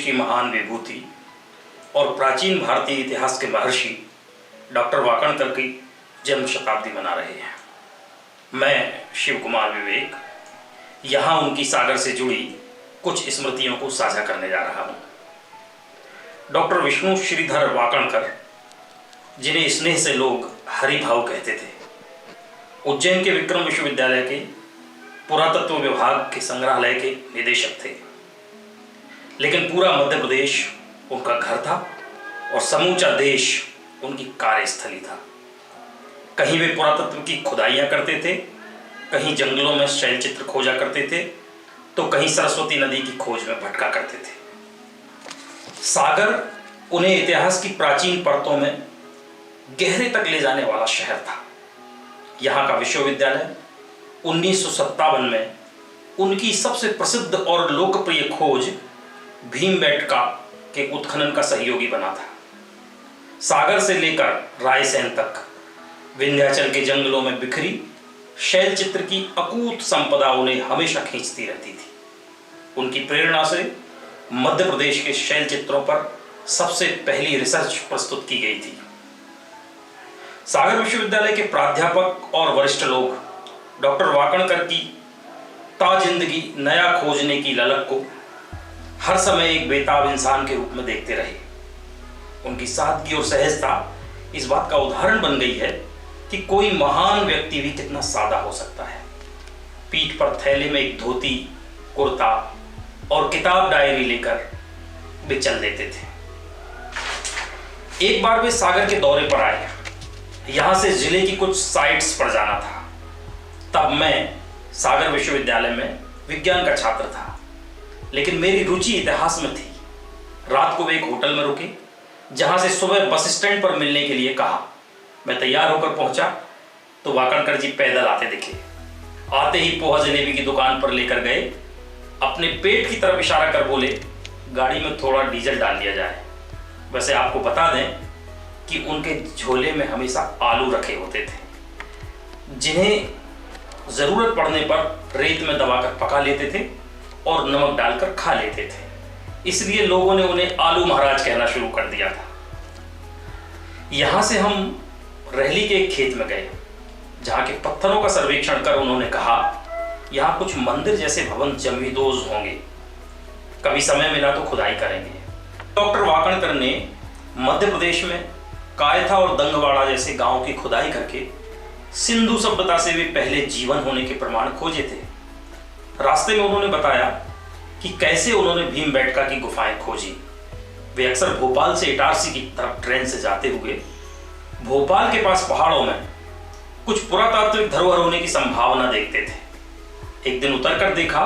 की महान विभूति और प्राचीन भारतीय इतिहास के महर्षि डॉक्टर वाकणकर की जन्म शताब्दी मना रहे हैं। मैं शिव कुमार विवेक यहाँ उनकी सागर से जुड़ी कुछ स्मृतियों को साझा करने जा रहा हूँ। डॉक्टर विष्णु श्रीधर वाकणकर, जिन्हें स्नेह से लोग हरिभाव कहते थे, उज्जैन के विक्रम विश्वविद्यालय के पुरातत्व विभाग के संग्रहालय के निदेशक थे। लेकिन पूरा मध्य प्रदेश उनका घर था और समूचा देश उनकी कार्यस्थली था। कहीं वे पुरातत्व की खुदाइयाँ करते थे, कहीं जंगलों में शैलचित्र खोजा करते थे, तो कहीं सरस्वती नदी की खोज में भटका करते थे। सागर उन्हें इतिहास की प्राचीन परतों में गहरे तक ले जाने वाला शहर था। यहाँ का विश्वविद्यालय 1957 में उनकी सबसे प्रसिद्ध और लोकप्रिय खोज भीमबेटका के उत्खनन का सहयोगी बना था। सागर से लेकर रायसेन तक विंध्याचल के जंगलों में बिखरी शैलचित्र की अकूत संपदा उन्हें हमेशा खींचती रहती थी। उनकी प्रेरणा से मध्य प्रदेश के शैलचित्रों पर सबसे पहली रिसर्च प्रस्तुत की गई थी। सागर विश्वविद्यालय के प्राध्यापक और वरिष्ठ लोग डॉक्टर वाकणकर की ताजिंदगी नया खोजने की ललक को हर समय एक बेताब इंसान के रूप में देखते रहे। उनकी सादगी और सहजता इस बात का उदाहरण बन गई है कि कोई महान व्यक्ति भी कितना सादा हो सकता है। पीठ पर थैले में एक धोती, कुर्ता और किताब डायरी लेकर वे चल देते थे। एक बार वे सागर के दौरे पर आए। यहां से जिले की कुछ साइट्स पर जाना था। तब मैं सागर विश्वविद्यालय में विज्ञान का छात्र था, लेकिन मेरी रुचि इतिहास में थी। रात को वे एक होटल में रुके, जहां से सुबह बस स्टैंड पर मिलने के लिए कहा। मैं तैयार होकर पहुंचा तो वाकणकर जी पैदल आते दिखे। आते ही पोहा जलेबी की दुकान पर लेकर गए। अपने पेट की तरफ इशारा कर बोले, गाड़ी में थोड़ा डीजल डाल दिया जाए। वैसे आपको बता दें कि उनके झोले में हमेशा आलू रखे होते थे, जिन्हें जरूरत पड़ने पर रेत में दबाकर पका लेते थे और नमक डालकर खा लेते थे। इसलिए लोगों ने उन्हें आलू महाराज कहना शुरू कर दिया था। यहां से हम रहली के एक खेत में गए, जहां के पत्थरों का सर्वेक्षण कर उन्होंने कहा, यहां कुछ मंदिर जैसे भवन जमींदोज होंगे, कभी समय मिला तो खुदाई करेंगे। डॉक्टर वाकणकर ने मध्य प्रदेश में कायथा और दंगवाड़ा जैसे गांवों की खुदाई करके सिंधु सभ्यता से भी पहले जीवन होने के प्रमाण खोजे थे। रास्ते में उन्होंने बताया कि कैसे उन्होंने भीमबेटका की गुफाएं खोजी। वे अक्सर भोपाल से इटारसी की तरफ ट्रेन से जाते हुए भोपाल के पास पहाड़ों में कुछ पुरातात्विक धरोहर होने की संभावना देखते थे। एक दिन उतरकर देखा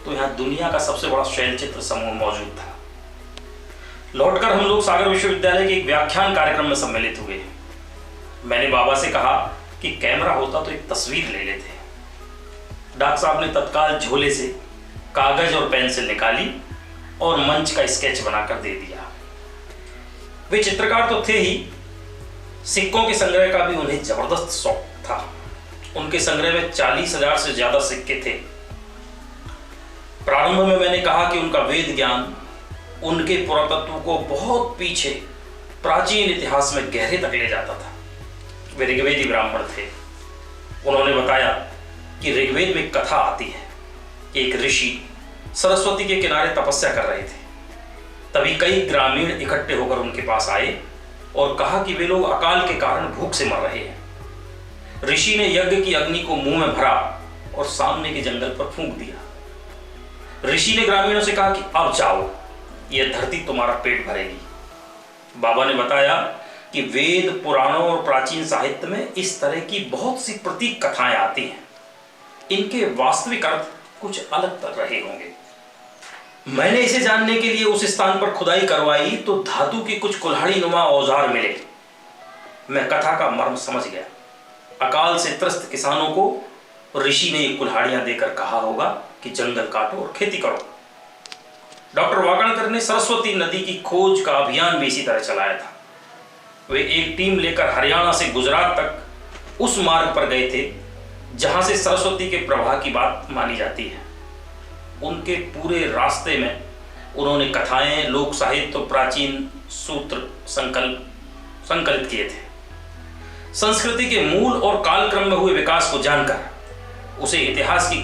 तो यहाँ दुनिया का सबसे बड़ा शैलचित्र समूह मौजूद था। लौटकर हम लोग सागर विश्वविद्यालय के एक व्याख्यान कार्यक्रम में सम्मिलित हुए। मैंने बाबा से कहा कि कैमरा होता तो एक तस्वीर ले लेते। डॉक्टर साहब ने तत्काल झोले से कागज और पेंसिल निकाली और मंच का स्केच बनाकर दे दिया। वे चित्रकार तो थे ही, सिक्कों के संग्रह का भी उन्हें जबरदस्त शौक था। उनके संग्रह में 40,000 से ज्यादा सिक्के थे। प्रारंभ में मैंने कहा कि उनका वेद ज्ञान उनके पुरातत्व को बहुत पीछे प्राचीन इतिहास में गहरे तक ले जाता था। वे ऋग्वेदी ब्राह्मण थे। उन्होंने बताया कि ऋग्वेद में कथा आती है कि एक ऋषि सरस्वती के किनारे तपस्या कर रहे थे। तभी कई ग्रामीण इकट्ठे होकर उनके पास आए और कहा कि वे लोग अकाल के कारण भूख से मर रहे हैं। ऋषि ने यज्ञ की अग्नि को मुंह में भरा और सामने के जंगल पर फूंक दिया। ऋषि ने ग्रामीणों से कहा कि अब जाओ, यह धरती तुम्हारा पेट भरेगी। बाबा ने बताया कि वेद, पुराणों और प्राचीन साहित्य में इस तरह की बहुत सी प्रतीक कथाएं आती हैं। इनके वास्तविक अर्थ कुछ अलग तर रहे होंगे। मैंने इसे जानने के लिए उस स्थान पर खुदाई करवाई तो धातु के कुछ कुल्हाड़ी नुमा औजार मिले। मैं कथा का मर्म समझ गया। अकाल से त्रस्त किसानों को ऋषि ने ये कुल्हाड़ियां देकर कहा होगा कि जंगल काटो और खेती करो। डॉक्टर वाकणकर ने सरस्वती नदी की खोज का अभियान भी इसी तरह चलाया था। वे एक टीम लेकर हरियाणा से गुजरात तक उस मार्ग पर गए थे जहां से सरस्वती के प्रवाह की बात मानी जाती है। उनके पूरे रास्ते में उन्होंने कथाएं, लोक साहित्य और प्राचीन सूत्र संकलित किए थे। संस्कृति के मूल और कालक्रम में हुए विकास को जानकर उसे इतिहास की